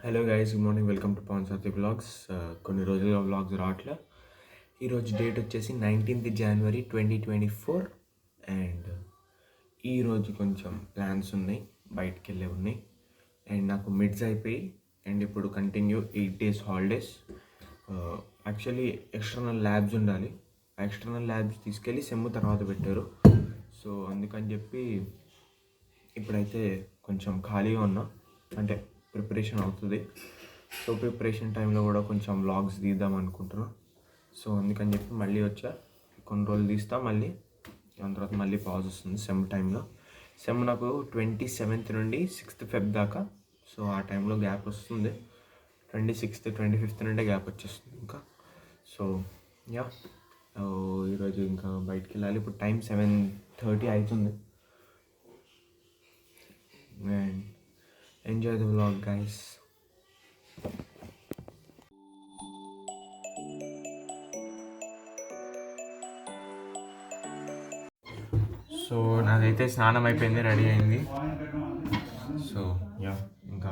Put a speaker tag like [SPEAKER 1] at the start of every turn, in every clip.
[SPEAKER 1] Hello guys, good morning. Welcome to Pawan Sathi blogs. కొన్ని రోజులుగా blogs రావట్లే. ఈరోజు డేట్ వచ్చేసి 19th January 2024. అండ్ ఈరోజు కొంచెం ప్లాన్స్ ఉన్నాయి, బయటికి వెళ్ళే ఉన్నాయి. అండ్ నాకు మిడ్స్ అయిపోయి అండ్ ఇప్పుడు continue 8 days holidays. Actually external labs ఉండాలి. ఆ ఎక్స్టర్నల్ ల్యాబ్స్ తీసుకెళ్ళి సెమ్ తర్వాత పెట్టారు. సో అందుకని చెప్పి ఇప్పుడైతే కొంచెం ఖాళీగా ఉన్నా, అంటే ప్రిపరేషన్ అవుతుంది. సో ప్రిపరేషన్ టైంలో కూడా కొంచెం వ్లాగ్స్ తీద్దాం అనుకుంటున్నా. సో అందుకని చెప్పి మళ్ళీ వచ్చా, కొన్ని రోజులు తీస్తా, మళ్ళీ దాని తర్వాత మళ్ళీ పాజ్ వస్తుంది సెమ్ టైంలో. సెమ్ నాకు 27th నుండి 6th Feb దాకా. సో ఆ టైంలో గ్యాప్ వస్తుంది. 26th 25th నుండే గ్యాప్ వచ్చేస్తుంది ఇంకా. సో యా, ఈరోజు ఇంకా బయటికి వెళ్ళాలి. ఇప్పుడు టైం 7:30 అవుతుంది. And enjoy the vlog guys. So నాదైతే స్నానం అయిపోయింది, రెడీ అయింది. సో యా, ఇంకా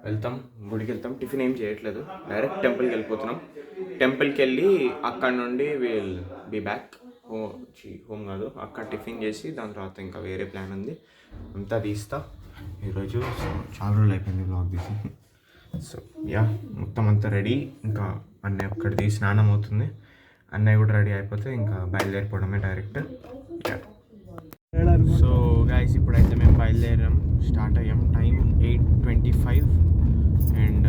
[SPEAKER 1] వెళ్తాం, గుడికి వెళ్తాం. టిఫిన్ ఏం చేయట్లేదు, డైరెక్ట్ టెంపుల్కి వెళ్ళిపోతున్నాం. టెంపుల్కి వెళ్ళి అక్కడ నుండి విల్ బీ బ్యాక్ హోమ్ కాదు, అక్కడ టిఫిన్ చేసి దాని తర్వాత ఇంకా వేరే ప్లాన్ ఉంది, అంతా తీస్తా ఈరోజు. చాలా రోజులు అయిపోయింది బ్లాగ్ తీసి. సో యా, మొత్తం అంతా రెడీ. ఇంకా అన్నయ్య ఒక్కడిది స్నానం అవుతుంది, అన్నయ్య కూడా రెడీ అయిపోతే ఇంకా బయలుదేరిపోవడమే డైరెక్ట్. సో గైస్, ఇప్పుడైతే మేము బయలుదేరాం, స్టార్ట్ అయ్యాం. టైం 8:25 అండ్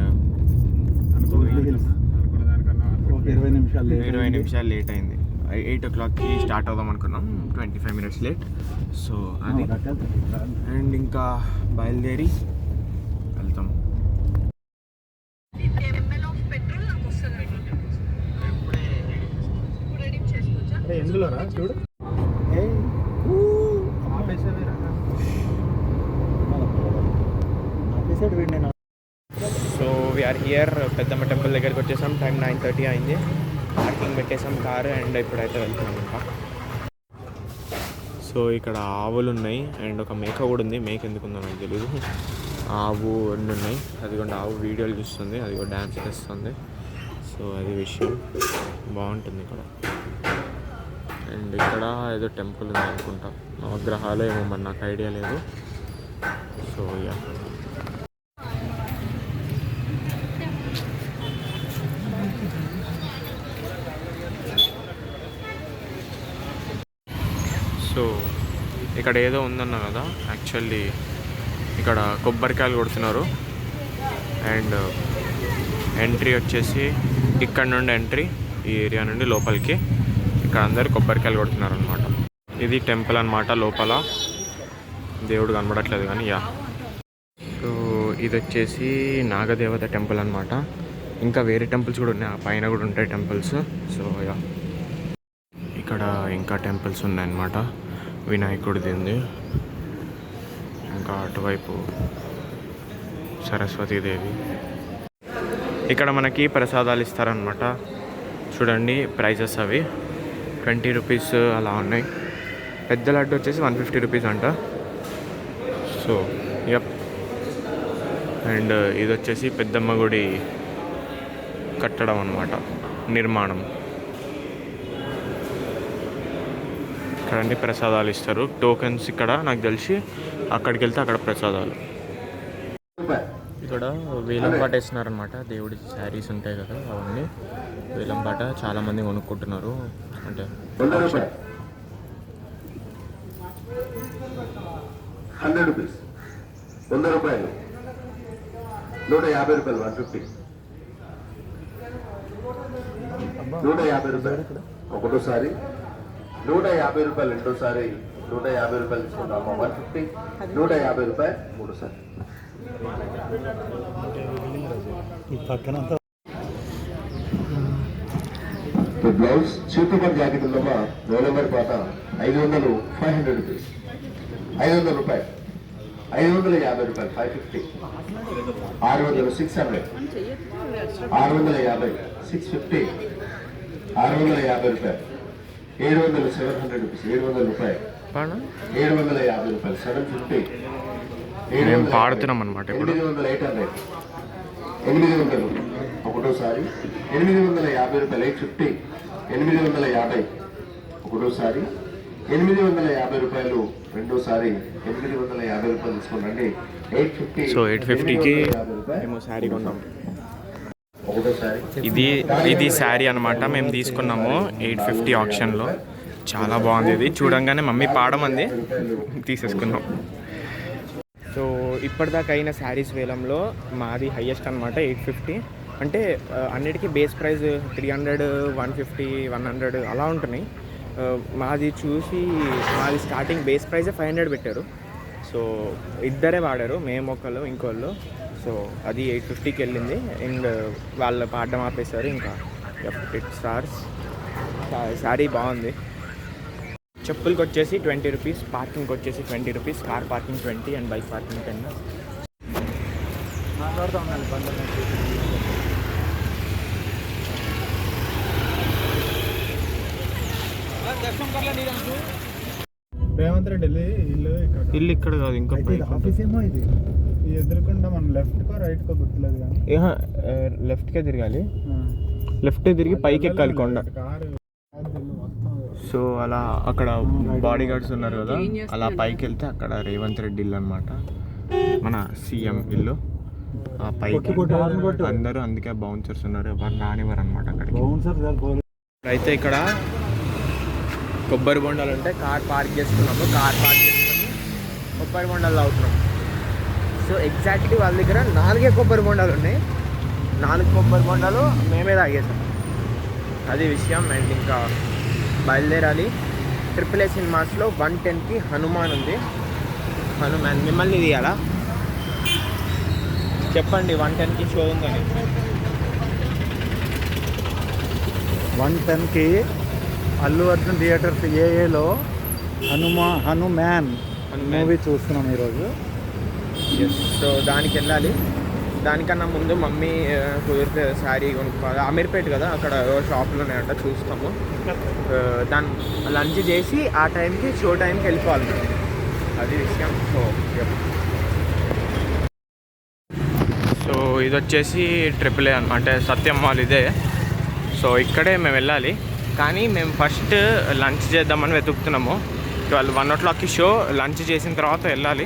[SPEAKER 1] 20 నిమిషాలు లేట్ అయింది. 8 o'clockకి స్టార్ట్ అవుదాం అనుకున్నాం, 25 minutes లేట్. సో అది, అండ్ ఇంకా బయలుదేరి వెళ్తాం. ఎందులోనా చూడు. సో వీఆర్ హియర్, పెద్దమ్మ టెంపుల్ దగ్గరికి వచ్చేసాం. టైం 9:30 అయింది. పార్కింగ్ పెట్టేసాం కారు, అండ్ ఇప్పుడైతే వెళ్తున్నాం ఇంకా. సో ఇక్కడ ఆవులు ఉన్నాయి అండ్ ఒక మేక కూడా ఉంది. మేక ఎందుకు ఉందో నాకు తెలియదు. ఆవు అన్నీ ఉన్నాయి. అదిగోండి ఆవు వీడియోలు చూస్తుంది, అది కూడా డ్యాన్స్ చేస్తుంది. సో అది విషయం, బాగుంటుంది ఇక్కడ. అండ్ ఇక్కడ ఏదో టెంపుల్ ఉంది అనుకుంటా, నవగ్రహాలు ఏమో, మరి నాకు ఐడియా లేదు. సో యా, సో ఇక్కడ ఏదో ఉందన్నా కదా, యాక్చువల్లీ ఇక్కడ కొబ్బరికాయలు కొడుతున్నారు. అండ్ ఎంట్రీ వచ్చేసి ఇక్కడ నుండి ఎంట్రీ, ఈ ఏరియా నుండి లోపలికి. ఇక్కడ అందరు కొబ్బరికాయలు కొడుతున్నారు అనమాట. ఇది టెంపుల్ అనమాట. లోపల దేవుడు కనబడట్లేదు కానీ యా. సో ఇది వచ్చేసి నాగదేవత టెంపుల్ అనమాట. ఇంకా వేరే టెంపుల్స్ కూడా ఉన్నాయి, ఆ పైన కూడా ఉంటాయి టెంపుల్స్. సో యా, ఇక్కడ ఇంకా టెంపుల్స్ ఉన్నాయన్నమాట. వినాయకుడిది ఉంది, ఇంకా అటువైపు సరస్వతీదేవి. ఇక్కడ మనకి ప్రసాదాలు ఇస్తారనమాట. చూడండి ప్రైజెస్ అవి 20 rupees అలా ఉన్నాయి. పెద్ద లడ్డు వచ్చేసి 150 rupees అంట. So yup. అండ్ ఇది వచ్చేసి పెద్దమ్మ గుడి కట్టడం అనమాట, నిర్మాణం. ఇక్కడ అన్ని ప్రసాదాలు ఇస్తారు, టోకెన్స్. ఇక్కడ నాకు తెలిసి అక్కడికి వెళ్తే అక్కడ ప్రసాదాలు. ఇక్కడ వేలం పాట వేస్తున్నారనమాట. దేవుడి శారీస్ ఉంటాయి కదా, అవన్నీ వేలం పాట. చాలామంది కొనుక్కుంటున్నారు, అంటే
[SPEAKER 2] 100 rupees, 100 రూపాయలు, 150 రూపాయలు, 150, 150 రూపాయలు ఒకటోసారి, 150 రూపాయలు రెండోసారి, 150 రూపాయలు తీసుకుంటాము, 150, 150 రూపాయలు మూడోసారి. బ్లౌజ్ చేతుపడి జాకెట్ ఉందమ్మా, 9 నెంబర్ పాట 500, 500 రూపీస్, 500 రూపాయలు, 550 రూపాయలు, 550, 600, 600, 650, 650, 650 రూపాయలు, 700, 700 రూపీస్, 700 రూపాయలు, 750 రూపాయలు, 750,
[SPEAKER 1] మేము పాడుతున్నాం అనమాట ఇప్పుడు.
[SPEAKER 2] 800, 800 ఒకటోసారి, 850 రూపాయలు 850, 850 ఒకటోసారి, 850 రూపాయలు రెండోసారి, 850 రూపాయలు తీసుకోండి. 850.
[SPEAKER 1] సో 850కి మేము శారీ కొన్నాం.
[SPEAKER 2] ఒకటోసారి
[SPEAKER 1] ఇది శారీ అనమాట. మేము తీసుకున్నాము 850 ఆప్షన్లో. చాలా బాగుంది. ఇది చూడంగానే మమ్మీ పాడమంది, తీసేసుకున్నాం. సో ఇప్పటిదాకా అయిన శారీస్ వేలంలో మాది హయ్యెస్ట్ అనమాట 850. అంటే అన్నిటికీ బేస్ ప్రైస్ 300, 150, 100 అలా ఉంటున్నాయి. మాది స్టార్టింగ్ బేస్ ప్రైజే 500 పెట్టారు. సో ఇద్దరే వాడారు, మేము ఒకళ్ళు ఇంకోళ్ళు. సో అది 850కి వెళ్ళింది. అండ్ వాళ్ళు పాడడం ఆపేశారు. ఇంకా ఇట్ స్టార్స్. శారీ బాగుంది. చెప్పులకి వచ్చేసి 20 రూపీస్, పార్కింగ్కి వచ్చేసి 20 rupees, car parking 20 and bike parking 10. మాట్లాడుతూ ఉండాలి
[SPEAKER 3] రేవంత్ రెడ్డి
[SPEAKER 1] ఇల్లు ఇక్కడ కాదు, ఇంకో
[SPEAKER 3] ఆఫీస్ ఏమో ఇది. ఈ ఎదురుకుండా మనం లెఫ్ట్కో రైట్కో గుర్తులేదు కానీ
[SPEAKER 1] లెఫ్ట్కే తిరగాలి. లెఫ్ట్ తిరిగి పైకి ఎక్కాలి కొండ. సో అలా అక్కడ బాడీ గార్డ్స్ ఉన్నారు కదా, అలా పైకి వెళ్తే అక్కడ రేవంత్ రెడ్డి ఇల్లు అనమాట, మన సీఎం ఇల్లు. ఆ పైకి అందరూ, అందుకే బౌన్సర్స్ ఉన్నారు, ఎవరు రానివ్వరు అనమాట అక్కడికి. అయితే ఇక్కడ కొబ్బరి బొండాలు ఉంటాయి. కార్ పార్క్ చేసుకున్నాము. కార్ పార్క్ చేసుకొని కొబ్బరి బొండాలు తాగుతున్నాం. సో ఎగ్జాక్ట్లీ వాళ్ళ దగ్గర 4 కొబ్బరి బొండాలు ఉన్నాయి. 4 కొబ్బరి బొండాలు మేమే తాగేసాం. అది విషయం. అండ్ ఇంకా బయలుదేరాలి. AAA సినిమాస్లో 110కి హనుమాన్ ఉంది. హనుమాన్ మిమ్మల్ని తీయాలా? చెప్పండి, 110కి షో ఉందని.
[SPEAKER 3] 110కి అల్లు అర్జున్ థియేటర్స్ ఏఏలో హనుమాన్ మూవీ చూస్తున్నాం ఈరోజు.
[SPEAKER 1] సో దానికి వెళ్ళాలి. దానికన్నా ముందు మమ్మీ కుదిరితే శారీ కొనుక్కోవాలి. అమీర్పేట కదా, అక్కడ షాప్లోనే అంట, చూస్తాము. దాన్ని లంచ్ చేసి ఆ టైంకి షో టైంకి వెళ్ళిపోవాలి. అది విషయం. సో ఇది వచ్చేసి AAA అంటే సత్యం మాల్ ఇదే. సో ఇక్కడే మేము వెళ్ళాలి. కానీ మేము ఫస్ట్ లంచ్ చేద్దామని వెతుకుతున్నాము. 1 o'clockకి షో. లంచ్ చేసిన తర్వాత వెళ్ళాలి.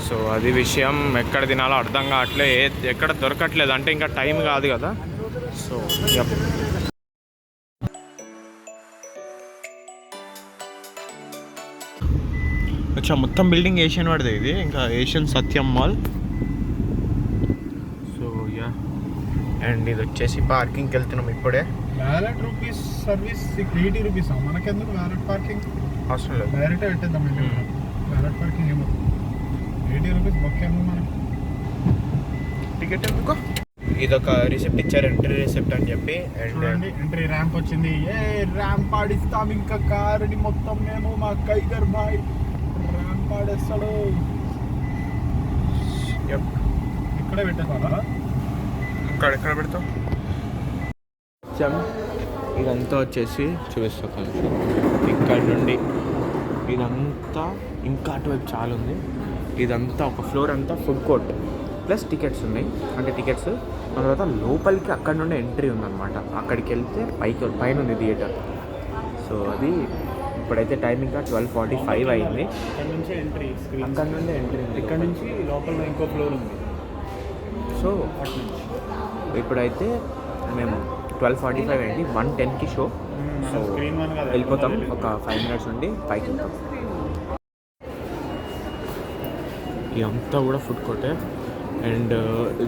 [SPEAKER 1] సో అది విషయం. ఎక్కడ తినాలో అర్థం కావట్లే, ఎక్కడ దొరకట్లేదు. అంటే ఇంకా టైం కాదు కదా. సో అచ్చా, మొత్తం బిల్డింగ్ ఏషియన్ వాడిదే ఇది. ఇంకా Asian Satyam mall. So yeah, and ఇది వచ్చేసి పార్కింగ్కి వెళ్తున్నాం ఇప్పుడే.
[SPEAKER 3] Valet rupees service 80 rupees. మనకెందుకు వ్యాలెట్ పార్కింగ్?
[SPEAKER 1] అవసరం లేదు,
[SPEAKER 3] డైరెక్ట్ పెట్టేద్దాం. వ్యాలెట్ పార్కింగ్ ఏమో 80 రూపీస్ బొక్కేమో మనకి.
[SPEAKER 1] టికెట్ ఎందుకు? ఇదొక రిసిప్ట్ ఇచ్చారు, ఎంట్రీ రిసిప్ట్ అని చెప్పి. అండ్
[SPEAKER 3] ఎంట్రీ ర్యాంప్ వచ్చింది. ర్యాంప్ ఆడిస్తాం ఇంకా కారుని మొత్తం మేము. మా కైగర్ బాయ్ ర్యాంప్ ఆడేస్తాడు. ఇక్కడే పెట్టేస్తారా?
[SPEAKER 1] ఎక్కడ పెడతాం? ఇదంతా వచ్చేసి చూపిస్తాం. ఇక్కడ నుండి ఇదంతా ఇంకా అటువైపు చాలా ఉంది. ఇదంతా ఒక ఫ్లోర్ అంతా ఫుడ్ కోర్ట్ ప్లస్ టికెట్స్ ఉన్నాయి. అంటే టికెట్స్ ఆ తర్వాత లోపలికి అక్కడ నుండి ఎంట్రీ ఉందన్నమాట. అక్కడికి వెళ్తే పైన ఉంది థియేటర్. సో అది ఇప్పుడైతే టైం ఇంకా 12:45 అయింది.
[SPEAKER 3] అక్కడ నుంచి ఎంట్రీ
[SPEAKER 1] ఉంది.
[SPEAKER 3] ఇక్కడ నుంచి లోపల ఇంకో ఫ్లోర్ ఉంది.
[SPEAKER 1] సో ఇప్పుడైతే మేము 12:45 అయింది. 110కి షో. సో వెళ్ళిపోతాం. ఒక 5 minutes ఉండి పైకి వెళ్తాం. ఇదంతా కూడా ఫుడ్ కోర్టే. అండ్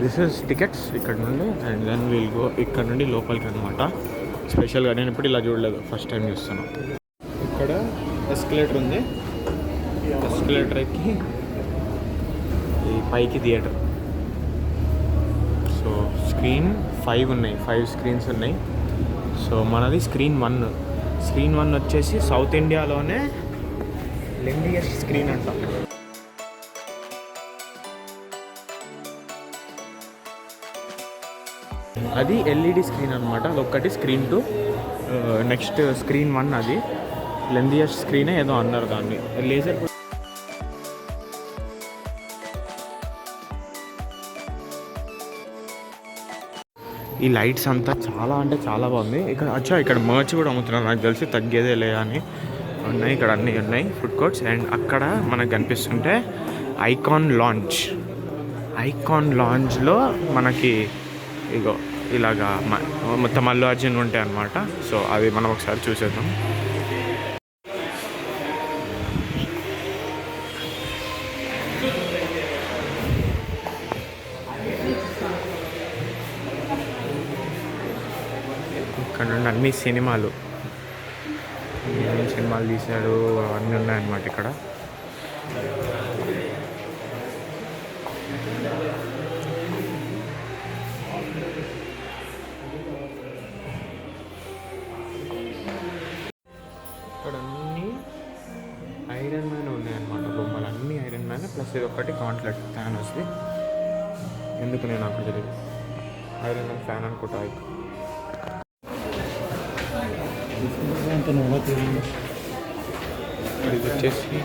[SPEAKER 1] దిస్ ఇస్ టికెట్స్ ఇక్కడ నుండి. అండ్ దెన్ విల్ గో ఇక్కడ నుండి లోపలికి అనమాట. స్పెషల్గా నేను ఇప్పుడు ఇలా చూడలేదు, ఫస్ట్ టైం చూస్తాను. ఇక్కడ ఎస్కలేటర్ ఉంది. ఎస్కలేటర్ ఎక్కి ఈ పైకి థియేటర్. సో స్క్రీన్ 5 ఉన్నాయి, 5 స్క్రీన్స్ ఉన్నాయి. సో మనది స్క్రీన్ 1. స్క్రీన్ 1 వచ్చేసి సౌత్ ఇండియాలోనే లెండియస్ట్ స్క్రీన్ అంట. అది ఎల్ఈడి స్క్రీన్ అనమాట. అదొక్కటి స్క్రీన్ 2. నెక్స్ట్ స్క్రీన్ 1 అది లెండియస్ట్ స్క్రీనే ఏదో అన్నారు దాన్ని. లేజర్
[SPEAKER 3] ఈ లైట్స్ అంతా చాలా అంటే చాలా బాగుంది. ఇక్కడ మర్చ్ కూడా అమ్ముతున్నారు, నాకు తెలిసి తగ్గేదే లే అని ఉన్నాయి. ఇక్కడ అన్నీ ఉన్నాయి ఫుడ్ కోర్ట్స్. అండ్ అక్కడ మనకు కనిపిస్తుంటే ఐకాన్ లాంజ్లో మనకి ఇగో ఇలాగా మొత్తం అల్లు అర్జున్ ఉంటాయి అన్నమాట. సో అవి మనం ఒకసారి చూసేద్దాం. ఇక్కడ నుండి అన్ని సినిమాలు తీశాడు అవన్నీ ఉన్నాయన్నమాట ఇక్కడ. ఇక్కడ అన్నీ ఐరన్ మ్యాన్ ఉన్నాయన్నమాట, బొమ్మలు అన్నీ ఐరన్ మ్యాన్. ప్లస్ ఇది ఒకటి కాంట్లెట్ ఫ్యాన్ వస్తుంది. ఎందుకు నేను నాకు తెలియదు, ఐరన్ మ్యాన్ ఫ్యాన్ అనుకుంటా. ఇది వచ్చేసి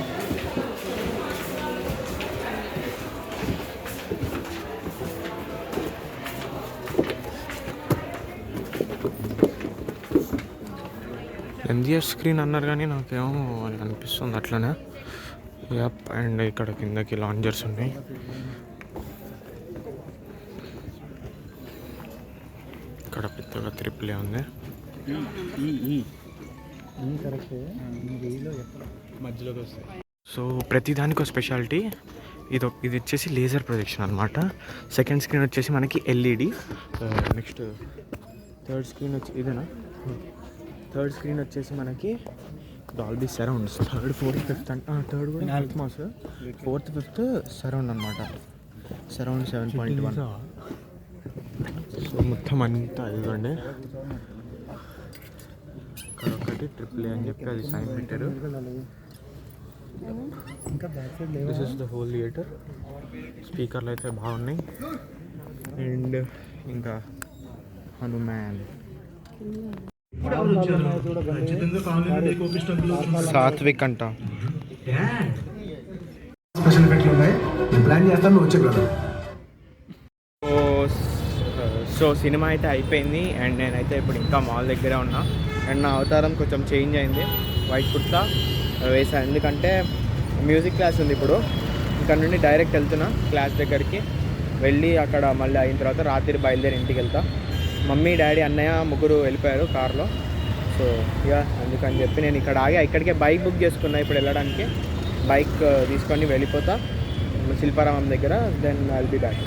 [SPEAKER 3] ఎంజిఆర్ స్క్రీన్ అన్నారు కానీ నాకేమో అది అనిపిస్తుంది అట్లనే. యాప్. అండ్ ఇక్కడ కిందకి లాంజర్స్ ఉన్నాయి. ఇక్కడ పెద్దగా త్రిపులే ఉంది. మధ్యలోకి వస్తాయి. సో ప్రతిదానికి ఒక స్పెషాలిటీ. ఇది వచ్చేసి లేజర్ ప్రొజెక్షన్ అనమాట. సెకండ్ స్క్రీన్ వచ్చేసి మనకి ఎల్ఈడి. నెక్స్ట్ థర్డ్ స్క్రీన్ వచ్చేసి మనకి డాల్బీ సరౌండ్స్. థర్డ్ కూడా అట్మాస్. ఫోర్త్ ఫిఫ్త్ సరౌండ్ అనమాట. సరౌండ్ 7.1. సో మొత్తం అంతా ఇదిగోండి. ఇక్కడ ఒకటి ట్రిపుల్ అని చెప్పి అది సైన్ పెట్టారు. This is the whole theatre. స్పీకర్లు అయితే బాగున్నాయి. అండ్ ఇంకా హనుమాన్, సాత్విక్ అంట.
[SPEAKER 4] స్పెషల్ ఎఫెక్ట్లు ఉన్నాయి, ప్లాన్ చేస్తాను, వచ్చే కదా.
[SPEAKER 3] సో సినిమా అయితే అయిపోయింది. అండ్ నేనైతే ఇప్పుడు ఇంకా మాల్ దగ్గరే ఉన్నా. అండ్ నా అవతారం కొంచెం చేంజ్ అయింది. వైట్ కుర్తా వేసాను ఎందుకంటే మ్యూజిక్ క్లాస్ ఉంది ఇప్పుడు. ఇక్కడ నుండి డైరెక్ట్ వెళ్తున్నా క్లాస్ దగ్గరికి. వెళ్ళి అక్కడ మళ్ళీ అయిన తర్వాత రాత్రి బయలుదేరి ఇంటికి వెళ్తా. మమ్మీ డాడీ అన్నయ్య ముగ్గురు వెళ్ళిపోయారు కార్లో. సో ఇక అందుకని చెప్పి నేను ఇక్కడ ఆగి ఇక్కడికే బైక్ బుక్ చేసుకున్నా ఇప్పుడు వెళ్ళడానికి. బైక్ తీసుకొని వెళ్ళిపోతా శిల్పారామం దగ్గర. Then I will be back.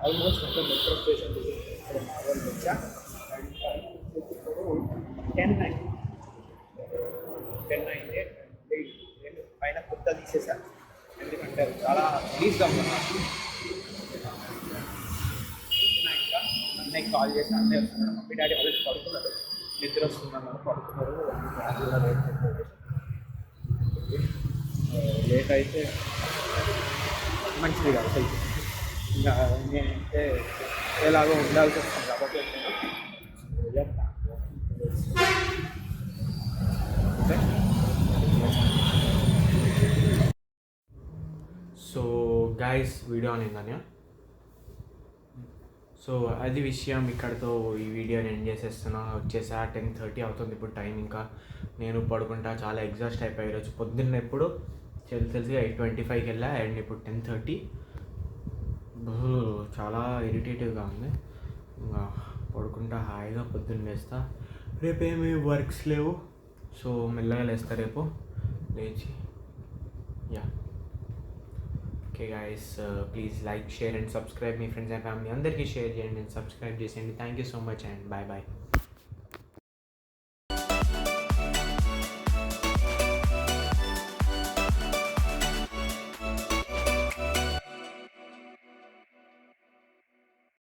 [SPEAKER 3] Almost మొత్తం మెట్రో స్టేషన్ వచ్చా. 10 అయింది. నేను పైన కొత్త తీసేసాను ఎందుకంటే చాలా రిలీజ్గా ఉన్నాను. ఇంకా అన్నయ్య కాల్ చేసి అన్నయ్య వస్తున్నాడు. మమ్మీ డాడీ ఆల్రెడీ పడుకున్నారు, నిద్ర వస్తున్నాను పడుకున్నారు. లేట్ అయితే మంచిది కాదు. ఇంకా నేనైతే ఎలాగో ఉండాల్సి వస్తుంది కాబట్టి సో గైస్ వీడియో అనిందన్య. సో అది విషయం. ఇక్కడతో ఈ వీడియోని ఎండ్ చేసేస్తున్నా. వచ్చేసా 10:30 అవుతుంది ఇప్పుడు టైం. ఇంకా నేను పడుకుంటా. చాలా ఎగ్జాస్ట్ అయిపోయి ఈరోజు పొద్దున్న ఎప్పుడు తెలిసి 8:25కి వెళ్ళా. అండ్ ఇప్పుడు 10:30. చాలా ఇరిటేటివ్గా ఉంది. ఇంకా పడుకుంటా హాయిగా పొద్దున్న లేస్తా. రేపేమి వర్క్స్ లేవు. సో మెల్లగా లేస్తా రేపు లేచి. Yeah okay guys, please like, share and subscribe. మీ ఫ్రెండ్స్ అండ్ ఫ్యామిలీ అందరికీ షేర్ చేయండి అండ్ సబ్స్క్రైబ్ చేసేయండి. Thank you so much and bye bye.